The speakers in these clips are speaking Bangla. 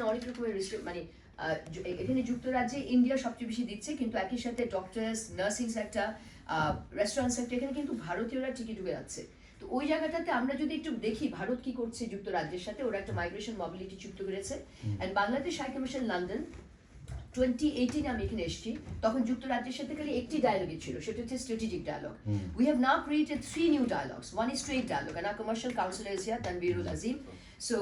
এখানে অনেক রকমের মানে এখানে যুক্তরাজ্যে ইন্ডিয়া সবচেয়ে বেশি দিচ্ছে, কিন্তু একই সাথে doctors, nursing sector, restaurant sector, এখানে কিন্তু ভারতীয়রা ঠিকই ঢুকে যাচ্ছে। তো ওই জায়গাটাতে আমরা যদি একটু দেখি ভারত কি করছে যুক্তরাজ্যের সাথে, ওরা একটা মাইগ্রেশন মোবিলিটি চুক্তি করেছে। And Bangladesh high commission London 2018 আমি এখানে এসেছি, তখন যুক্তরাজ্যের সাথে খালি একটি ডায়ালগই ছিল, সেটা হচ্ছে strategic dialogue. We have now created 3 new dialogues. One is trade dialogue, and our commercial counselor is here, Tanveerul Azim. So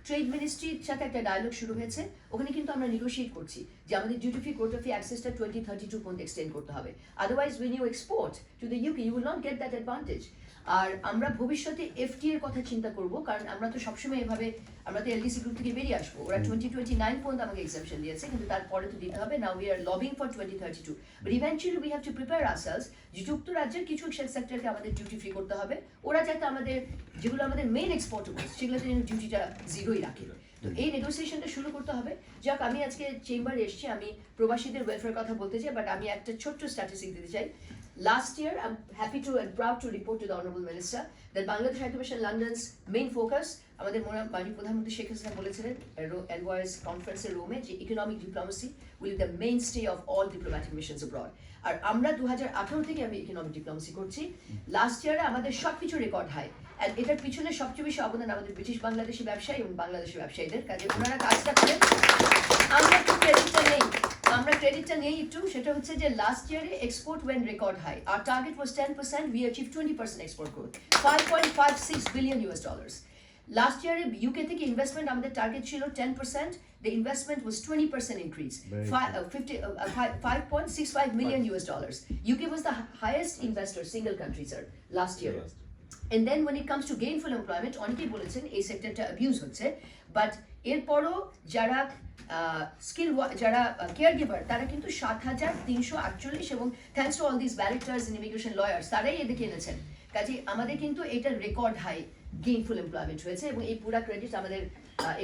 trade মিনিস্ট্রির সাথে একটা ডায়ালগ শুরু হয়েছে, ওখানে কিন্তু আমরা নেগোশিয়েট করছি যে আমাদের ডিউটি ফ্রি কোটা ফ্রি অ্যাক্সেসটা 2032 পর্যন্ত এক্সটেন্ড করতে হবে। Otherwise when you export to the UK you will not get that advantage. আর আমরা ভবিষ্যতে এফটি এর কথা চিন্তা করব, কারণ আমরা তো সবসময় এভাবে আমরা তো এলডিসি গ্রুপ থেকে বেরিয়ে আসবো। ওরা 2029 পর্যন্ত আমাকে এক্সেপশন দিয়েছে, কিন্তু তারপরে তো দিতে হবে। Now we are lobbying for 2032, but eventually we have to prepare ourselves যে যুক্তরাজ্যের কিছু সেক্টরকে আমাদের ডিউটি ফ্রি করতে হবে, ওরা যাতে আমাদের যেগুলো আমাদের মেইন এক্সপোর্টেবলস সেগুলোতে যেন ডিউটিটা জিরোই রাখে। তো এই নেগোসিয়েশনটা শুরু করতে হবে। যাক, আমি আজকে চেম্বারে এসেছি, আমি প্রবাসীদের ওয়েলফেয়ার কথা বলতে চাই, বাট আমি একটা ছোট্ট স্ট্যাটিস্টিক দিতে চাই। Last year, I'm happy to and proud to report to the Honourable Minister that Bangladesh High Commission London's main focus, আমাদের মাননীয় প্রধানমন্ত্রী শেখ হাসিনা বলেছিলেন এনভয়েস কনফারেন্সে রোমে, যে economic diplomacy will be the mainstay of all diplomatic missions abroad. আর আমরা 2018 থেকে আমি ইকোনমিক ডিপ্লোমেসি করছি। লাস্ট ইয়ারে আমাদের সবকিছু রেকর্ড হাই, আর এটার পিছনে সবচেয়ে বেশি অবদান আমাদের ব্রিটিশ বাংলাদেশি ব্যবসায়ী এবং বাংলাদেশি ব্যবসায়ীদের কাজে। ওনারা কাজটা করেন, আমরা একটু ক্রেডিটটা নেই একটু। সেটা হচ্ছে যে লাস্ট ইয়ারে এক্সপোর্ট ওয়েন্ট রেকর্ড হাই। আর target was 10%, we achieve 20% export growth, $5.56 billion। Last ইয়ারে ইউকে থেকে ইনভেস্টমেন্ট আমাদের টার্গেট ছিল 10%, the investment was 20% increase, 5.65 million US dollars. UK was the highest investor single country, sir, last year. And then when it comes to gainful employment, অনেকেই বলেছেন এই সেক্টরটা অ্যাবিউজ হচ্ছে, বাট এরপরও যারা স্কিল যারা কেয়ার গিভার তারা কিন্তু 7,348, এবং thanks to all this barristers and immigration lawyers, তারাই এদিকে এনেছেন। কাজে আমাদের কিন্তু এটা রেকর্ড হাই গেইনফুল এমপ্লয়মেন্ট হয়েছে, এবং এই পুরা ক্রেডিট আমাদের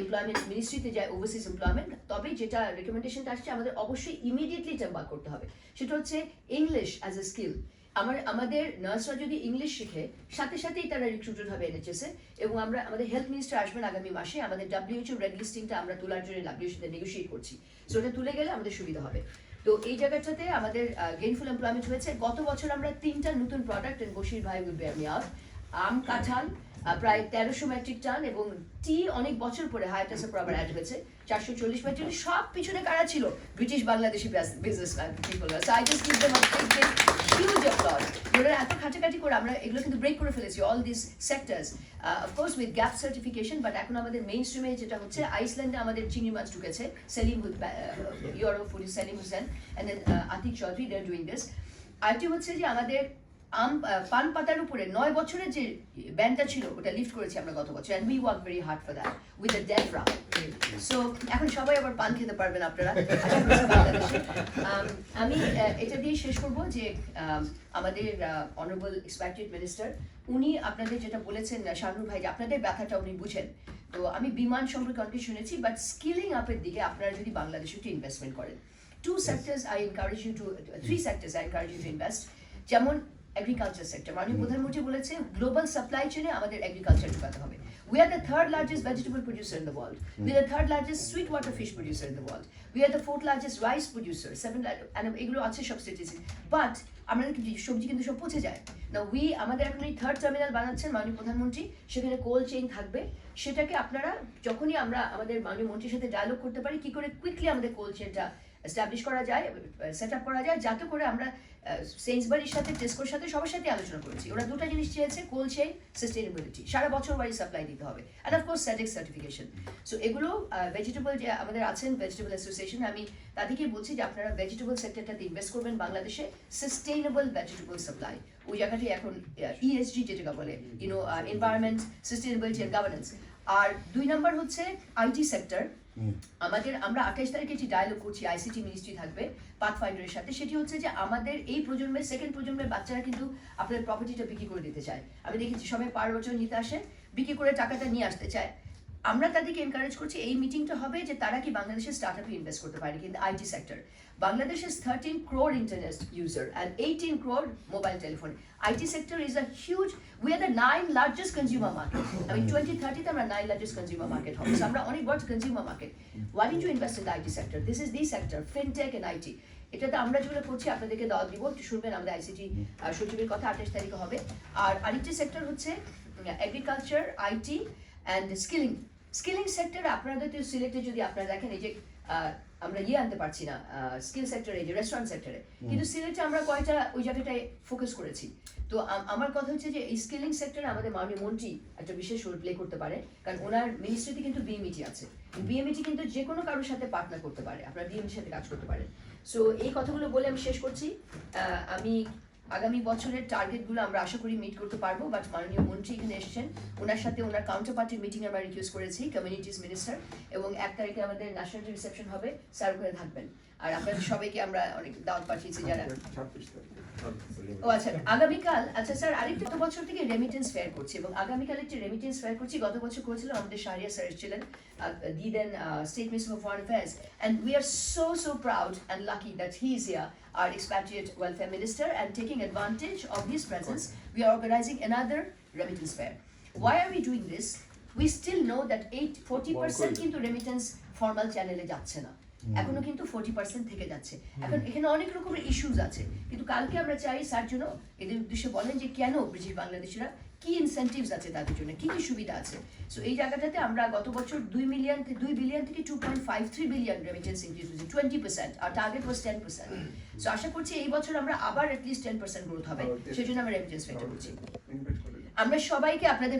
এমপ্লয়মেন্ট মিনিস্ট্রিতে যায়, ওভারসিজ এমপ্লয়মেন্ট। তবে যেটা রেকমেন্ডেশনটা আসছে, আমাদের অবশ্যই ইমিডিয়েটলি এটা বার করতে হবে, সেটা হচ্ছে ইংলিশ অ্যাজ এ স্কিল। আমাদের নার্সরা যদি ইংলিশ শিখে, সাথে সাথেই তারা রিক্রুটেড হবে এনএচএসে। এবং আমরা আমাদের হেলথ মিনিস্টার আসবেন আগামী মাসে, আমাদের WHO রেড লিস্টিংটা আমরা তোলার জন্য WHOতে নেগোশিয়েট করছি। সো ওটা তুলে গেলে আমাদের সুবিধা হবে। তো এই জায়গাটাতে আমাদের গেইনফুল এমপ্লয়মেন্ট হয়েছে। গত বছর আমরা 3টা নতুন প্রোডাক্ট, এন্ড বশির ভাই উইল বেয়ার মি আউট, আম কাঁঠাল প্রায় 1300 মেট্রিক টন, এবং টি অনেক বছর পরে হায়াটাসে আবার অ্যাড হয়েছে 440 মেট্রিক। সব পিছনে কারা ছিল? British Bangladeshi businessman people. So I just give them a big huge applause. ওরা এত খাটাখাটি করে আমরা এগুলো কিন্তু ব্রেক করে ফেলেছি, all this sectors, of course with gap certification. But এখন আমাদের মেইন স্ট্রিমে যেটা হচ্ছে, আইসল্যান্ডে আমাদের চিংড়ি মাছ ঢুকেছে, Selim euro food Selim Hossain and then Atik Chowdhury, they are doing this. আরেকটি হচ্ছে যে আমাদের পান পাতার উপরে 9 বছরের যে ব্যানটা ছিল, ওটা লিফট করেছি আমরা গত বছর, and we work very hard for that with the DEFRA. So এখন সবাই আবার পান খেতে পারবেন আপনারা, আশা করছি বাংলাদেশে। আমি এটা দিয়ে শেষ করব যে আমাদের অনারেবল এক্সপ্যাট্রিয়েট মিনিস্টার, উনি আপনাদের যেটা বলেছেন শাহনুর ভাই, যে আপনাদের ব্যথাটা উনি বুঝেন। তো আমি বিমান সম্পর্কে অনেক শুনেছি, বাট স্কিলিং আপের দিকে আপনারা যদি বাংলাদেশে একটু ইনভেস্টমেন্ট করেন, 3 sectors I encourage you to invest. যেমন এগ্রিকালচার সেক্টর, মাননীয় প্রধানমন্ত্রী বলেছে গ্লোবাল সাপ্লাই চেইনে আমাদের এগ্রিকালচার ঢুকাতে হবে। We are the 3rd largest vegetable producer in the world. We are the 3rd largest sweetwater fish producer in the world. We are the 4th largest rice producer. 7 and এগুলো আছে সব স্ট্যাটিস্টিক্স, বাট আমাদের সবজি কিন্তু সব পচে যায় না। আমাদের এখন এই 3rd টার্মিনাল বানাচ্ছেন মাননীয় প্রধানমন্ত্রী, সেখানে কোল্ড চেইন থাকবে। সেটাকে আপনারা যখনই আমরা আমাদের মাননীয় মন্ত্রীর সাথে ডায়ালগ করতে পারি, কি করে কুইকলি আমাদের কোল্ড চেইনটা এস্টাবলিশ করা যায়, সেট আপ করা যায়, যাতে করে আমরা সেইন্সবারির সাথে, টেস্কোর সাথে, সবার সাথে আলোচনা করেছি। ওরা 2টা জিনিস চেয়েছে, কোল্ড চেইন, সাস্টেইনেবিলিটি, সারা বছর ওয়াইজ সাপ্লাই দিতে হবে, and of course SADC certification. So এগুলো ভেজিটেবল যে আমাদের আছেন ভেজিটেবল অ্যাসোসিয়েশন, আমি তাদেরকে বলছি যে আপনারা ভেজিটেবল সেক্টরটাতে ইনভেস্ট করবেন বাংলাদেশে, সাস্টেইনেবল ভেজিটেবল সাপ্লাই, ওই জায়গাটি এখন ESG যেটা বলে, এনভায়রনমেন্ট, সাস্টেইনেবিলিটি এন্ড গভর্নেন্স। আর 2 নম্বর হচ্ছে আইটি সেক্টর। আমরা 28 তারিখে যে ডায়ালগ করছি, ICT মিনিস্ট্রি থাকবে পাথফাইন্ডারের সাথে, সেটি হচ্ছে যে আমাদের এই প্রজন্মের, সেকেন্ড প্রজন্মের বাচ্চারা কিন্তু আপনাদের প্রপার্টিটা বিক্রি করে দিতে চায়। আমি দেখেছি সবাই 5 বছর নিতে আসে, বিক্রি করে টাকাটা নিয়ে আসতে চায়। আমরা তাদেরকে এনকারেজ করছি এই মিটিংটা হবে যে তারা কি বাংলাদেশের স্টার্টআপে ইনভেস্ট করতে পারে কিন্তু IT sector Bangladesh has 13 crore internet user and 18 crore mobile telephone. IT sector is a huge, we are the 9 largest consumer market. I mean 2030 তে আমরা 9 largest consumer market হবে। So আমরা অনেক বড় consumer market. Why didn't you invest in the IT sector? This is the sector, fintech and IT. এটাতে আমরা যেগুলো করছি আপনাদেরকে দাওয়াত দিব, একটু শুনবেন আমাদের আইসিটি সচিবের কথা 28 তারিখে হবে। আর আরেকটি সেক্টর হচ্ছে agriculture, IT and skilling sector. আপনাদের তো সিলেক্টে যদি আপনারা দেখেন এই যে আমরা আনতে পারছি না স্কিল সেক্টরে, যে রেস্টুরেন্ট সেক্টরে, কিন্তু সিলেটে আমরা কয়টা ওই জায়গাটায় ফোকাস করেছি। তো আমার কথা হচ্ছে যে এই স্কিলিং সেক্টরে আমাদের মাননীয় মন্ত্রী একটা বিশেষ রোল প্লে করতে পারে, কারণ ওনার মিনিস্ট্রিতে কিন্তু বিএমইটি আছে। বিএমইটি কিন্তু যে কোনো কারোর সাথে পার্টনার করতে পারে, আপনার বিএমইটির সাথে কাজ করতে পারে। সো এই কথাগুলো বলে আমি শেষ করছি। আমি আগামী বছরের টার্গেটগুলো আমরা আশা করি মিট করতে পারবো, বাট মাননীয় মন্ত্রী এখানে এসেছেন, ওনার সাথে ওনার কাউন্টার পার্টির মিটিং আমরা রিকোয়েস্ট করেছি, কমিউনিটিস মিনিস্টার, এবং 1 তারিখে আমাদের ন্যাশনাল রিসেপশন হবে, স্যার ওখানে থাকবেন। আর আপনাদের সবাইকে আমরা অনেক দাওয়াত পাঠিয়েছি যারা। ও আচ্ছা, আগামীকাল, আচ্ছা স্যার আরেকটা, গত বছর থেকে রেমিটেন্স ফেয়ার করছি এবং আগামীকাল একটি রেমিটেন্স ফেয়ার করছি। গত বছর করেছিলাম আমাদের শাহরিয়া স্যার ছিলেন, the then state minister for foreign affairs, and we are so proud and lucky that he is here, our expatriate welfare minister, and taking advantage of his presence, we are organizing another remittance fair. Why are we doing this? We still know that 40% কিন্তু রেমিটেন্স ফর্মাল চ্যানেলে যাচ্ছে না, এখনো কিন্তু 40% থেকে যাচ্ছে। এখন এখানে অনেক রকমের ইস্যুস আছে, কিন্তু কালকে আমরা চাই স্যার জন্য এদের উদ্দেশ্যে বলেন যে কেন ব্রিটিশ বাংলাদেশিরা কি ইনসেন্টিভস আছে তাদের জন্য, কি কি সুবিধা আছে। সো এই জায়গাটাতে আমরা গত বছর 2 বিলিয়ন থেকে 2.53 বিলিয়ন রেমিটেন্স ইনক্রিজ হয়েছে, 20%, আর টার্গেট ওয়াজ 10%। সো আশা করছি এই বছর আমরা আবার অ্যাটলিস্ট 10% গ্রোথ হবে, সেই জন্য আমরা রেমিটেন্স ফেয়ারটা করছি। আমরা সবাইকে আপনাদের